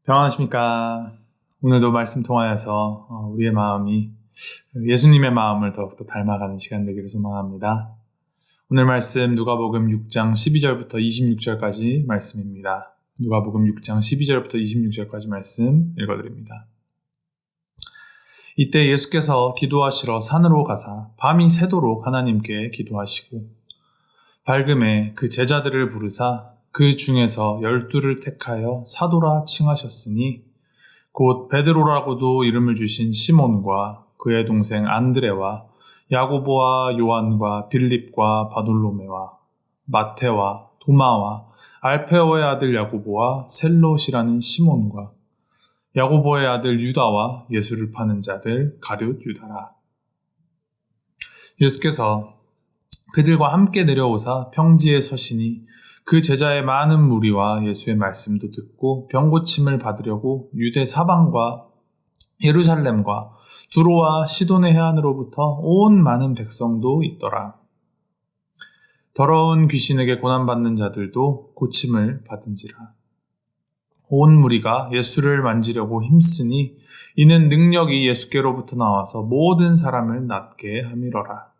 평안하십니까? 오늘도 말씀 통하여서 우리의 마음이 예수님의 마음을 더욱더 닮아가는 시간 되기를 소망합니다. 오늘 말씀 누가복음 6장 12절부터 26절까지 말씀입니다. 누가복음 6장 12절부터 26절까지 말씀 읽어드립니다. 이때 예수께서 기도하시러 산으로 가사 밤이 새도록 하나님께 기도하시고 밝음에 그 제자들을 부르사 그 중에서 12를 택하여 사도라 칭하셨으니 곧 베드로라고도 이름을 주신 시몬과 그의 동생 안드레와 야고보와 요한과 빌립과 바돌로메와 마테와 도마와 알페오의 아들 야고보와 셀롯이라는 시몬과 야고보의 아들 유다와 예수를 파는 자들 가룟 유다라. 예수께서 그들과 함께 내려오사 평지에 서시니 그 제자의 많은 무리와 예수의 말씀도 듣고 병고침을 받으려고 유대 사방과 예루살렘과 두로와 시돈의 해안으로부터 온 많은 백성도 있더라. 더러운 귀신에게 고난받는 자들도 고침을 받은지라. 온 무리가 예수를 만지려고 힘쓰니 이는 능력이 예수께로부터 나와서 모든 사람을 낫게 함이러라.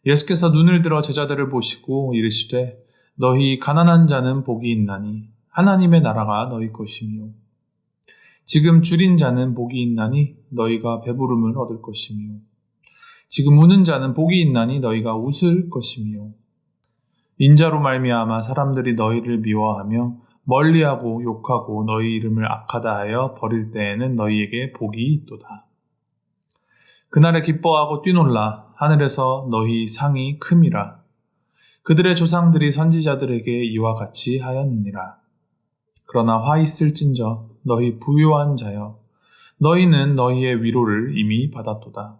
예수께서 눈을 들어 제자들을 보시고 이르시되 너희 가난한 자는 복이 있나니 하나님의 나라가 너희 것이며 지금 줄인 자는 복이 있나니 너희가 배부름을 얻을 것이며 지금 우는 자는 복이 있나니 너희가 웃을 것이며 인자로 말미암아 사람들이 너희를 미워하며 멀리하고 욕하고 너희 이름을 악하다 하여 버릴 때에는 너희에게 복이 있도다. 그날에 기뻐하고 뛰놀라 하늘에서 너희 상이 큼이라. 그들의 조상들이 선지자들에게 이와 같이 하였느니라. 그러나 화 있을진저 너희 부요한 자여 너희는 너희의 위로를 이미 받았도다.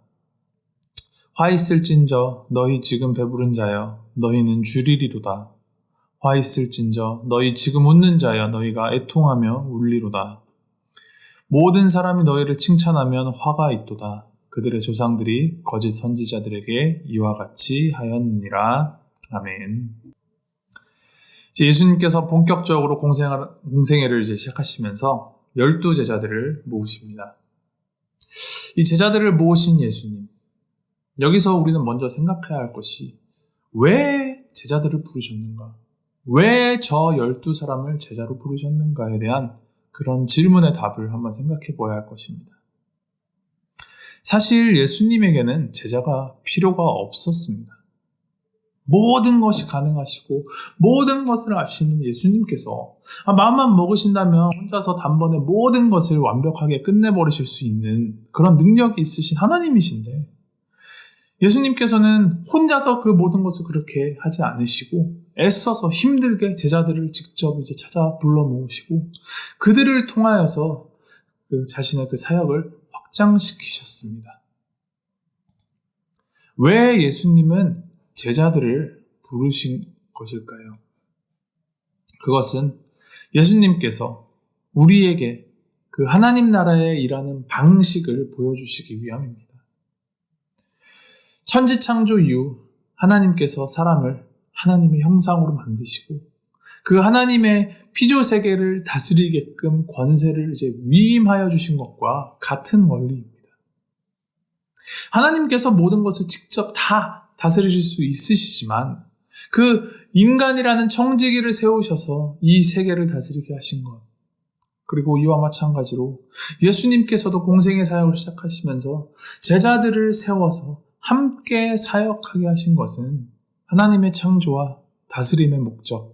화 있을진저 너희 지금 배부른 자여 너희는 줄이리로다. 화 있을진저 너희 지금 웃는 자여 너희가 애통하며 울리로다. 모든 사람이 너희를 칭찬하면 화가 있도다. 그들의 조상들이 거짓 선지자들에게 이와 같이 하였느니라. 아멘. 예수님께서 본격적으로 공생애를 시작하시면서 12제자들을 모으십니다. 이 제자들을 모으신 예수님. 여기서 우리는 먼저 생각해야 할 것이 왜 제자들을 부르셨는가? 왜 저 12사람을 제자로 부르셨는가에 대한 그런 질문의 답을 한번 생각해 보아야 할 것입니다. 사실 예수님에게는 제자가 필요가 없었습니다. 모든 것이 가능하시고 모든 것을 아시는 예수님께서 마음만 먹으신다면 혼자서 단번에 모든 것을 완벽하게 끝내버리실 수 있는 그런 능력이 있으신 하나님이신데 예수님께서는 혼자서 그 모든 것을 그렇게 하지 않으시고 애써서 힘들게 제자들을 직접 찾아 불러 모으시고 그들을 통하여서 자신의 그 사역을 확장시키셨습니다. 왜 예수님은 제자들을 부르신 것일까요? 그것은 예수님께서 우리에게 그 하나님 나라에 일하는 방식을 보여주시기 위함입니다. 천지창조 이후 하나님께서 사람을 하나님의 형상으로 만드시고 그 하나님의 피조세계를 다스리게끔 권세를 위임하여 주신 것과 같은 원리입니다. 하나님께서 모든 것을 직접 다 다스리실 수 있으시지만 그 인간이라는 청지기를 세우셔서 이 세계를 다스리게 하신 것 그리고 이와 마찬가지로 예수님께서도 공생의 사역을 시작하시면서 제자들을 세워서 함께 사역하게 하신 것은 하나님의 창조와 다스림의 목적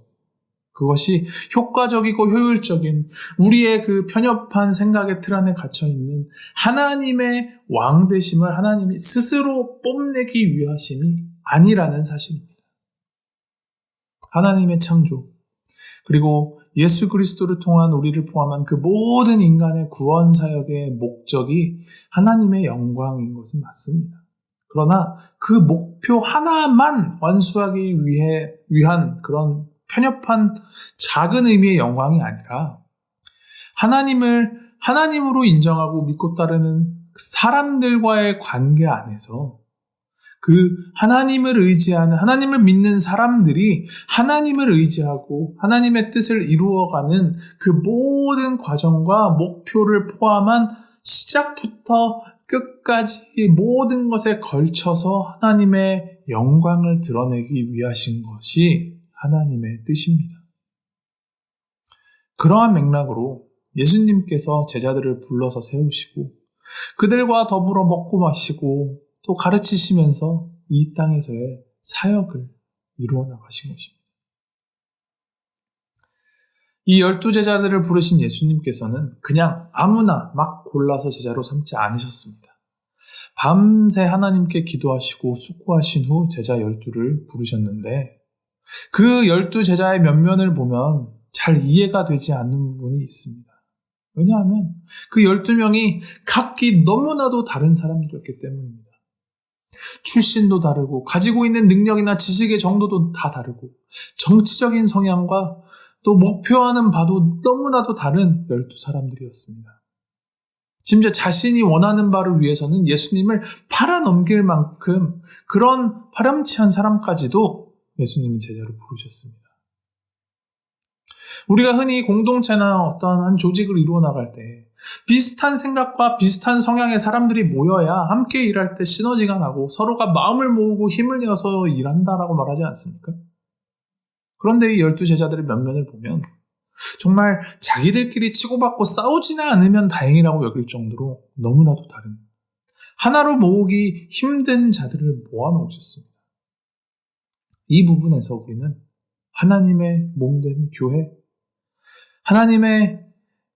그것이 효과적이고 효율적인 우리의 그 편협한 생각의 틀 안에 갇혀있는 하나님의 왕되심을 하나님이 스스로 뽐내기 위하심이 아니라는 사실입니다. 하나님의 창조 그리고 예수 그리스도를 통한 우리를 포함한 그 모든 인간의 구원 사역의 목적이 하나님의 영광인 것은 맞습니다. 그러나 그 목표 하나만 완수하기 위한 그런 편협한 작은 의미의 영광이 아니라 하나님을 하나님으로 인정하고 믿고 따르는 사람들과의 관계 안에서 그 하나님을 의지하는, 하나님을 믿는 사람들이 하나님을 의지하고 하나님의 뜻을 이루어가는 그 모든 과정과 목표를 포함한 시작부터 끝까지 모든 것에 걸쳐서 하나님의 영광을 드러내기 위하신 것이 하나님의 뜻입니다. 그러한 맥락으로 예수님께서 제자들을 불러서 세우시고 그들과 더불어 먹고 마시고 또 가르치시면서 이 땅에서의 사역을 이루어 나가신 것입니다. 이 12제자들을 부르신 예수님께서는 그냥 아무나 막 골라서 제자로 삼지 않으셨습니다. 밤새 하나님께 기도하시고 숙고하신 후 제자 12를 부르셨는데 그 12제자의 면면을 보면 잘 이해가 되지 않는 부분이 있습니다. 왜냐하면 그 12명이 각기 너무나도 다른 사람들이었기 때문입니다. 출신도 다르고 가지고 있는 능력이나 지식의 정도도 다 다르고 정치적인 성향과 또 목표하는 바도 너무나도 다른 12사람들이었습니다. 심지어 자신이 원하는 바를 위해서는 예수님을 팔아넘길 만큼 그런 파렴치한 사람까지도 예수님은 제자로 부르셨습니다. 우리가 흔히 공동체나 어떠한 한 조직을 이루어 나갈 때 비슷한 생각과 비슷한 성향의 사람들이 모여야 함께 일할 때 시너지가 나고 서로가 마음을 모으고 힘을 내어서 일한다라고 말하지 않습니까? 그런데 이 12제자들의 면면을 보면 정말 자기들끼리 치고받고 싸우지는 않으면 다행이라고 여길 정도로 너무나도 다른 하나로 모으기 힘든 자들을 모아놓으셨습니다. 이 부분에서 우리는 하나님의 몸된 교회, 하나님의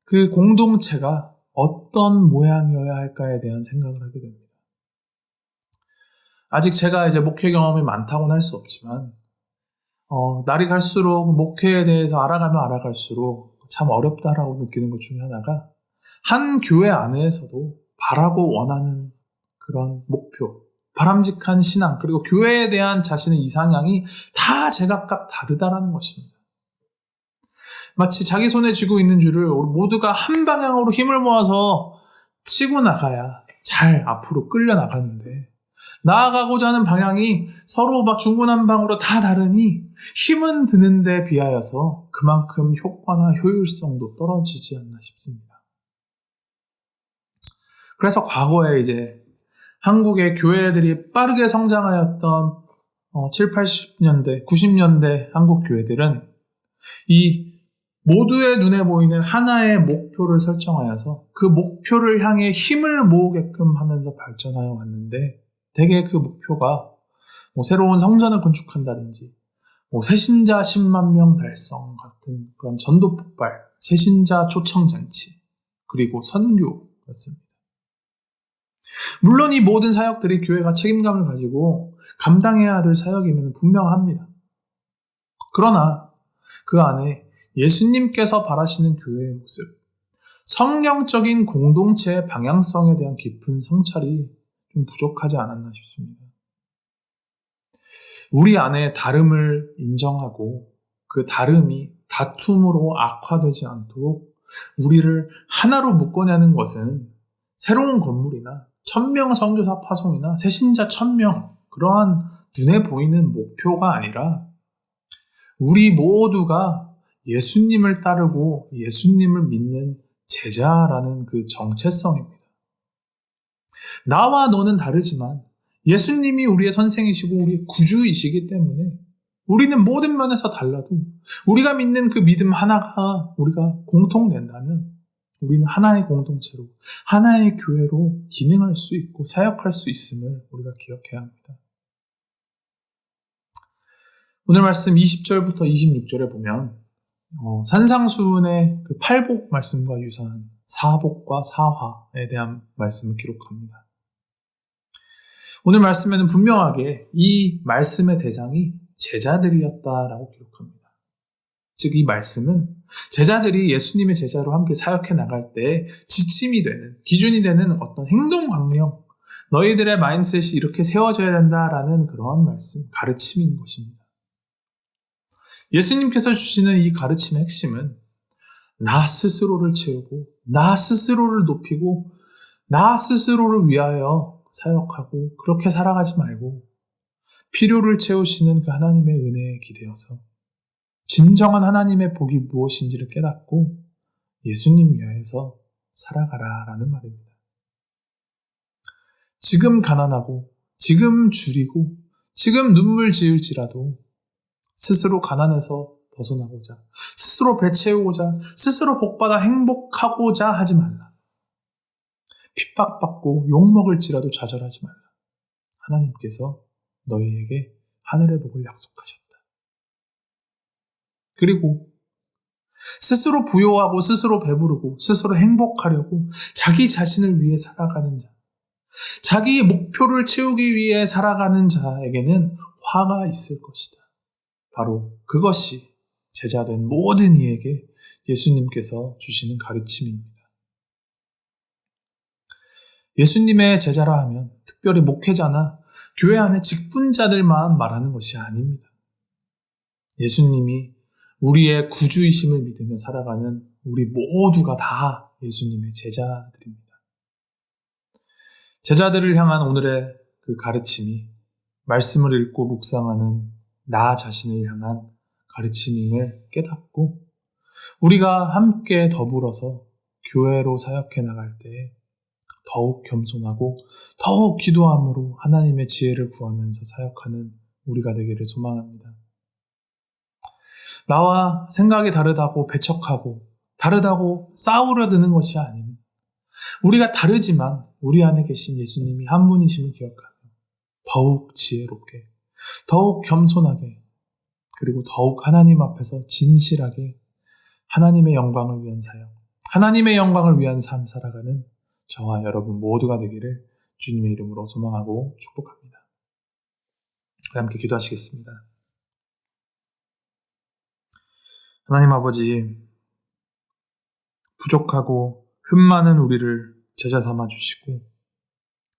그 공동체가 어떤 모양이어야 할까에 대한 생각을 하게 됩니다. 아직 제가 이제 목회 경험이 많다고는 할 수 없지만 날이 갈수록 목회에 대해서 알아가면 알아갈수록 참 어렵다라고 느끼는 것 중에 하나가 한 교회 안에서도 바라고 원하는 그런 목표, 바람직한 신앙, 그리고 교회에 대한 자신의 이상향이 다 제각각 다르다라는 것입니다. 마치 자기 손에 쥐고 있는 줄을 모두가 한 방향으로 힘을 모아서 치고 나가야 잘 앞으로 끌려 나가는데 나아가고자 하는 방향이 서로 막 중구난방으로 다 다르니 힘은 드는 데 비하여서 그만큼 효과나 효율성도 떨어지지 않나 싶습니다. 그래서 과거에 이제 한국의 교회들이 빠르게 성장하였던 7, 80년대, 90년대 한국 교회들은 이 모두의 눈에 보이는 하나의 목표를 설정하여서 그 목표를 향해 힘을 모으게끔 하면서 발전하여 왔는데 대개 그 목표가 새로운 성전을 건축한다든지 새신자 10만 명 달성 같은 그런 전도 폭발, 새신자 초청잔치, 그리고 선교였습니다. 물론 이 모든 사역들이 교회가 책임감을 가지고 감당해야 될 사역임에는 분명합니다. 그러나 그 안에 예수님께서 바라시는 교회의 모습, 성경적인 공동체의 방향성에 대한 깊은 성찰이 좀 부족하지 않았나 싶습니다. 우리 안에 다름을 인정하고 그 다름이 다툼으로 악화되지 않도록 우리를 하나로 묶어내는 것은 새로운 건물이나 1000명 선교사 파송이나 새신자 1000명 그러한 눈에 보이는 목표가 아니라 우리 모두가 예수님을 따르고 예수님을 믿는 제자라는 그 정체성입니다. 나와 너는 다르지만 예수님이 우리의 선생이시고 우리의 구주이시기 때문에 우리는 모든 면에서 달라도 우리가 믿는 그 믿음 하나가 우리가 공통된다면 우리는 하나의 공동체로 하나의 교회로 기능할 수 있고 사역할 수 있음을 우리가 기억해야 합니다. 오늘 말씀 20절부터 26절에 보면 산상수훈의 그 팔복 말씀과 유사한 사복과 사화에 대한 말씀을 기록합니다. 오늘 말씀에는 분명하게 이 말씀의 대상이 제자들이었다라고 기록합니다. 즉 이 말씀은 제자들이 예수님의 제자로 함께 사역해 나갈 때 지침이 되는, 기준이 되는 어떤 행동 강령, 너희들의 마인드셋이 이렇게 세워져야 된다라는 그러한 말씀, 가르침인 것입니다. 예수님께서 주시는 이 가르침의 핵심은 나 스스로를 채우고 나 스스로를 높이고 나 스스로를 위하여 사역하고 그렇게 살아가지 말고 필요를 채우시는 그 하나님의 은혜에 기대어서 진정한 하나님의 복이 무엇인지를 깨닫고 예수님 위하여서 살아가라라는 말입니다. 지금 가난하고 지금 줄이고 지금 눈물 지을지라도 스스로 가난해서 벗어나고자, 스스로 배 채우고자, 스스로 복받아 행복하고자 하지 말라. 핍박받고 욕먹을지라도 좌절하지 말라. 하나님께서 너희에게 하늘의 복을 약속하셨다. 그리고 스스로 부요하고 스스로 배부르고 스스로 행복하려고 자기 자신을 위해 살아가는 자, 자기 목표를 채우기 위해 살아가는 자에게는 화가 있을 것이다. 바로 그것이 제자된 모든 이에게 예수님께서 주시는 가르침입니다. 예수님의 제자라 하면 특별히 목회자나 교회 안의 직분자들만 말하는 것이 아닙니다. 예수님이 우리의 구주이심을 믿으며 살아가는 우리 모두가 다 예수님의 제자들입니다. 제자들을 향한 오늘의 그 가르침이 말씀을 읽고 묵상하는 나 자신을 향한 가르침임을 깨닫고 우리가 함께 더불어서 교회로 사역해 나갈 때 더욱 겸손하고 더욱 기도함으로 하나님의 지혜를 구하면서 사역하는 우리가 되기를 소망합니다. 나와 생각이 다르다고 배척하고 다르다고 싸우려 드는 것이 아닌 우리가 다르지만 우리 안에 계신 예수님이 한 분이심을 기억하며 더욱 지혜롭게, 더욱 겸손하게, 그리고 더욱 하나님 앞에서 진실하게 하나님의 영광을 위한 사역, 하나님의 영광을 위한 삶 살아가는 저와 여러분 모두가 되기를 주님의 이름으로 소망하고 축복합니다. 함께 기도하시겠습니다. 하나님 아버지, 부족하고 흠 많은 우리를 제자 삼아 주시고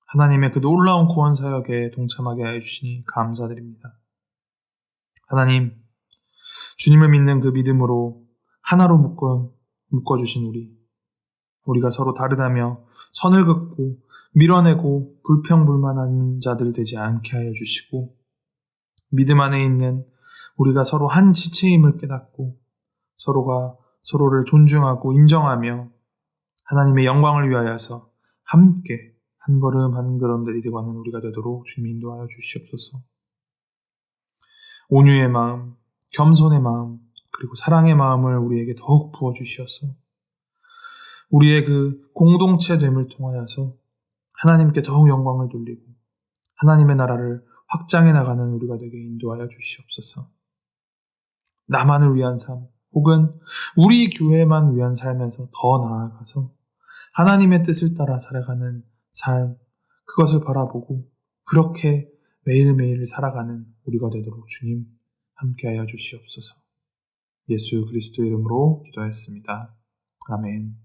하나님의 그 놀라운 구원 사역에 동참하게 하여 주시니 감사드립니다. 하나님, 주님을 믿는 그 믿음으로 하나로 묶어주신 우리가 서로 다르다며 선을 긋고 밀어내고 불평불만한 자들 되지 않게 하여 주시고 믿음 안에 있는 우리가 서로 한 지체임을 깨닫고 서로가 서로를 존중하고 인정하며 하나님의 영광을 위하여서 함께 한 걸음 한 걸음 내디뎌가는 우리가 되도록 주님 인도하여 주시옵소서. 온유의 마음, 겸손의 마음, 그리고 사랑의 마음을 우리에게 더욱 부어주시어서 우리의 그 공동체됨을 통하여서 하나님께 더욱 영광을 돌리고 하나님의 나라를 확장해 나가는 우리가 되게 인도하여 주시옵소서. 나만을 위한 삶, 혹은 우리 교회만 위한 삶에서 더 나아가서 하나님의 뜻을 따라 살아가는 삶, 그것을 바라보고 그렇게 매일매일 살아가는 우리가 되도록 주님 함께하여 주시옵소서. 예수 그리스도 이름으로 기도했습니다. 아멘.